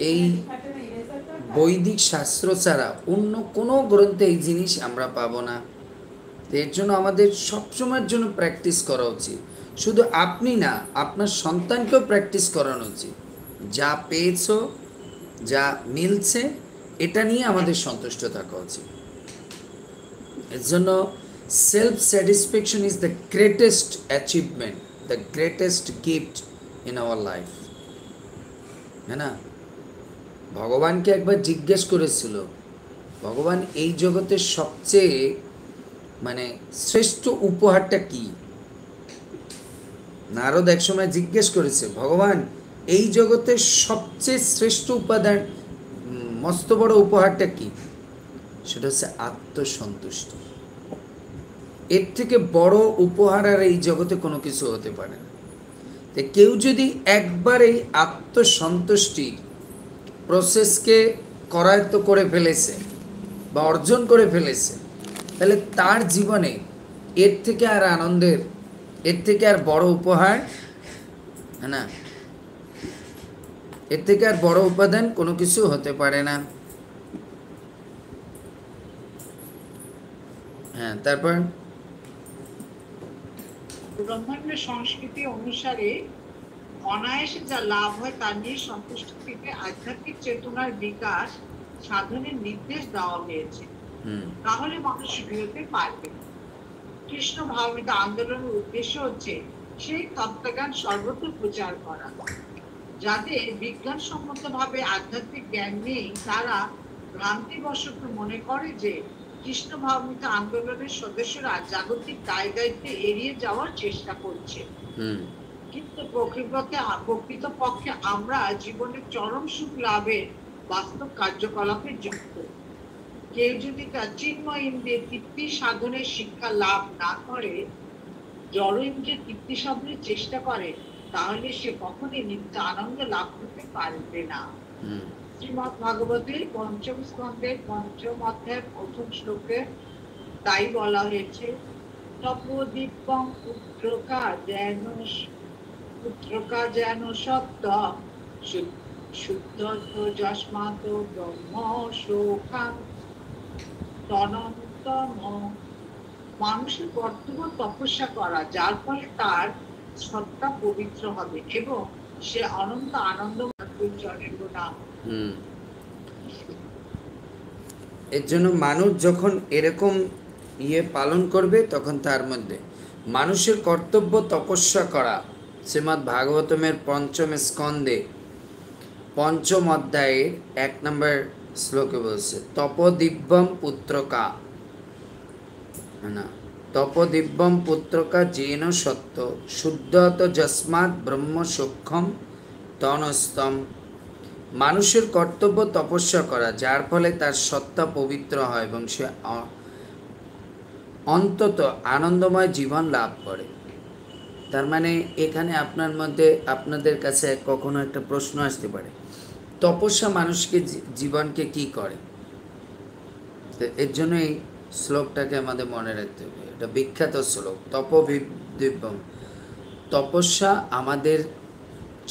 এই বৈদিক শাস্ত্র ছাড়া অন্য কোনো গ্রন্থে এই জিনিস আমরা পাবো না। এর জন্য আমাদের সবসময়ের জন্য প্র্যাকটিস করা উচিত। শুধু আপনি না, আপনার সন্তানকেও প্র্যাকটিস করানো উচিত। যা পেয়েছো, যা মিলছে, এটা নিয়ে আমাদের সন্তুষ্ট থাকা উচিত। এর জন্য self satisfaction is the greatest achievement, the greatest gift in our life. হ্যাঁ না? ভগবানকে একবার জিজ্ঞেস করেছিল, ভগবান এই জগতের সবচেয়ে মানে শ্রেষ্ঠ উপহারটা কি? নারদ একসময় জিজ্ঞেস করেছে, ভগবান এই জগতের সবচেয়ে শ্রেষ্ঠ উপাদান, মস্ত বড় উপহারটা কি? সেটা হচ্ছে আত্মসন্তুষ্টি। এর থেকে বড় উপহার আর এই জগতে কোনো কিছু হতে পারে না। তো কেউ যদি একবার এই আত্মসন্তুষ্টির প্রসেসকে করায়ত্ত করে ফেলেছে বা অর্জন করে ফেলেছে, তাহলে তার জীবনে এর থেকে আর আনন্দের, এর থেকে আর বড় উপহার, হ্যাঁ না, এর থেকে আর বড় উপাদান কোনো কিছু হতে পারে না। হ্যাঁ, তারপর ব্রহ্মাণ্ডের সংস্কৃতি অনুসারে অনায়াসে যা লাভ হয় তা নিয়ে সন্তুষ্ট থেকে আধ্যাত্মিক চেতনার বিকাশ সাধনের নির্দেশ দেওয়া হয়েছে, তাহলে মানুষ বিরতে পারবে। কৃষ্ণ ভাবমিত আন্দোলনের উদ্দেশ্য হচ্ছে সেই তত্ত্বজ্ঞান সর্বত্র প্রচার করা। যাদের বিজ্ঞানসম্মতভাবে আধ্যাত্মিক জ্ঞান নেই, তারা ভ্রান্তিবশত মনে করে যে কৃষ্ণ ভাবমিত আন্দোলনের সদস্যরা জাগতিক দায় দায়িত্বে এড়িয়ে যাওয়ার চেষ্টা করছে। কিন্তু প্রকৃতপক্ষে আমরা জীবনের চরম সুখ লাভের বাস্তব কার্যকলাপের যুক্ত। কেউ যদি তার চিন্ময় ইন্দ্রিয়ের তৃপ্তি সাধনের শিক্ষা লাভ না করে, জড় ইন্দ্রিয়ের তৃপ্তি সাধনের চেষ্টা করে, তাহলে সে কখনোই নিত্য আনন্দ লাভ করতে পারবে না। শ্রীমদ্ ভাগবতের পঞ্চম স্কন্ধের পঞ্চম অধ্যায়ের প্রথম শ্লোকে তাই বলা হয়েছে, তপোদীপং পুত্রকা যেন সত্য শুদ্ধ যস্মাৎ ব্রহ্ম শোকাং তনন্তম। মানুষের কর্তব্য তপস্যা করা, যার ফলে তার সত্তা পবিত্র হবে এবং সে অনন্ত আনন্দ নাম। এর জন্য মানুষ যখন এরকম পালন করবে, তখন তার মধ্যে মানুষের কর্তব্য তপস্যা করা। শ্রীমদ্ ভাগবতমের পঞ্চম স্কন্ধে পঞ্চম অধ্যায়ের 1 নম্বর শ্লোকে বলছে, তপদিব্যম পুত্রকা, না, তপদিব্যম পুত্রকা যেন সত্য শুদ্ধত যস্মাৎ ব্রহ্ম সূক্ষ্ম তনস্তম। মানুষের কর্তব্য তপস্যা করা, যার ফলে তার সত্তা পবিত্র হয় এবং সে অন্তত আনন্দময় জীবন লাভ করে। তার মানে এখানে আপনার মধ্যে, আপনাদের কাছে কখনো একটা প্রশ্ন আসতে পারে, তপস্যা মানুষকে জীবনকে কি করে? এর জন্য এই শ্লোকটাকে আমাদের মনে রাখতে হবে। এটা বিখ্যাত শ্লোক, তপোদিব্যম। তপস্যা আমাদের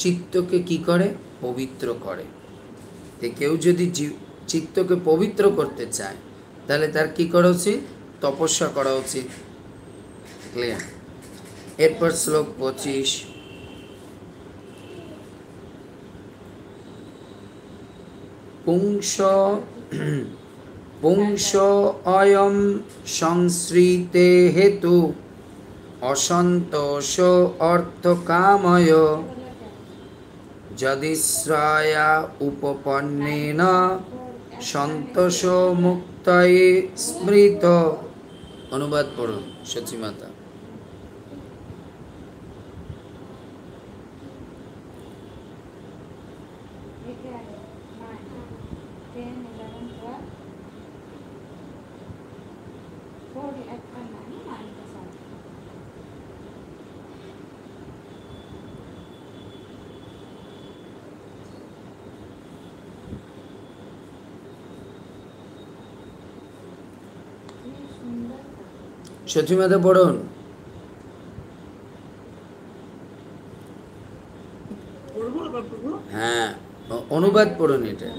চিত্তকে কি করে? পবিত্র করে। কেউ যদি চিত্তকে পবিত্র করতে চায়, তাহলে তার কি করা উচিত? তপস্যা করা উচিত। ক্লিয়ার? এরপর শ্লোক 25, পুংস অয়ম সংশ্রিতে হেতু অসন্তোষ অর্থকাময় যদিশ্রয়া উপপন্নেন সন্তোষ মুক্তয়ে স্মৃত। অনুবাদ পড়ুন সচিমাতা। সচিমাতা পড়ুন। হ্যাঁ, অনুবাদ পড়ুন এটা।